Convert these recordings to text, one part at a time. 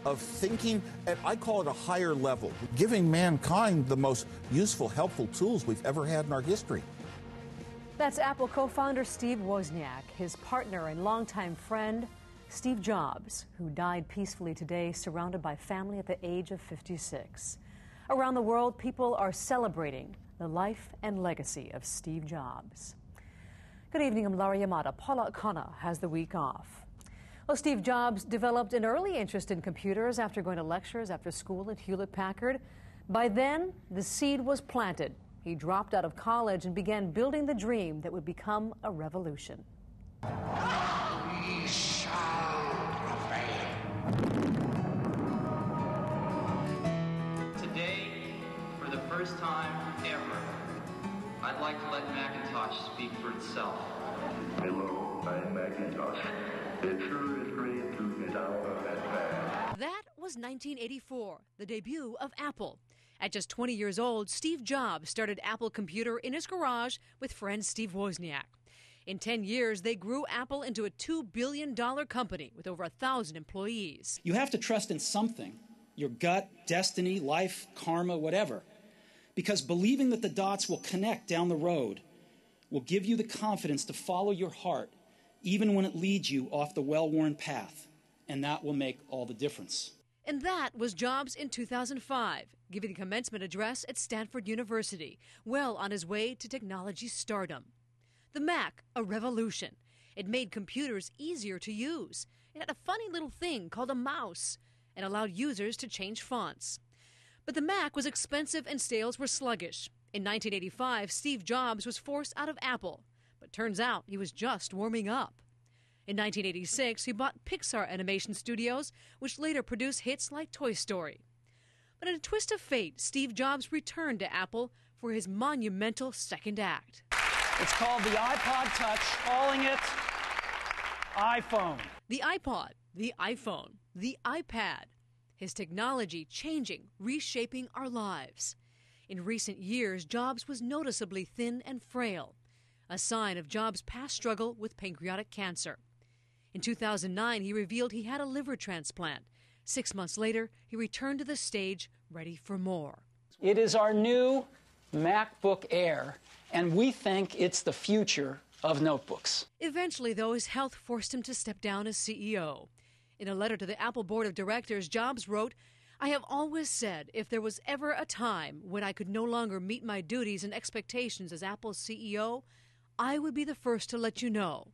of thinking at, I call it a higher level, giving mankind the most useful, helpful tools we've ever had in our history. That's Apple co-founder Steve Wozniak, his partner and longtime friend, Steve Jobs, who died peacefully today, surrounded by family at the age of 56. Around the world, people are celebrating the life and legacy of Steve Jobs. Good evening, I'm Laura Yamada. Paula Akana has the week off. Well, Steve Jobs developed an early interest in computers after going to lectures after school at Hewlett-Packard. By then, the seed was planted. He dropped out of college and began building the dream that would become a revolution. We shall prevail. Today, for the first time ever, I'd like to let Macintosh speak for itself. Hello, I'm Macintosh. It sure is great to get out of that bag. That was 1984, the debut of Apple. At just 20 years old, Steve Jobs started Apple Computer in his garage with friend Steve Wozniak. In 10 years, they grew Apple into a $2 billion company with over 1,000 employees. You have to trust in something, your gut, destiny, life, karma, whatever. Because believing that the dots will connect down the road will give you the confidence to follow your heart, even when it leads you off the well-worn path. And that will make all the difference. And that was Jobs in 2005, giving a commencement address at Stanford University, well on his way to technology stardom. The Mac, a revolution. It made computers easier to use. It had a funny little thing called a mouse and allowed users to change fonts. But the Mac was expensive and sales were sluggish. In 1985, Steve Jobs was forced out of Apple, but turns out he was just warming up. In 1986, he bought Pixar Animation Studios, which later produced hits like Toy Story. But in a twist of fate, Steve Jobs returned to Apple for his monumental second act. It's called the iPod Touch, calling it iPhone. The iPod, the iPhone, the iPad. His technology changing, reshaping our lives. In recent years, Jobs was noticeably thin and frail, a sign of Jobs' past struggle with pancreatic cancer. In 2009, he revealed he had a liver transplant. 6 months later, he returned to the stage, ready for more. It is our new MacBook Air, and we think it's the future of notebooks. Eventually, though, his health forced him to step down as CEO. In a letter to the Apple Board of Directors, Jobs wrote, "I have always said if there was ever a time when I could no longer meet my duties and expectations as Apple's CEO, I would be the first to let you know.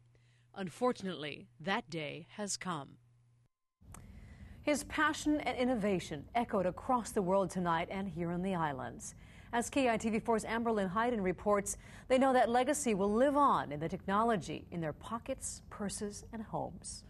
Unfortunately, that day has come." His passion and innovation echoed across the world tonight and here on the islands. As KITV4's Amberlynn Hayden reports, they know that legacy will live on in the technology in their pockets, purses, and homes.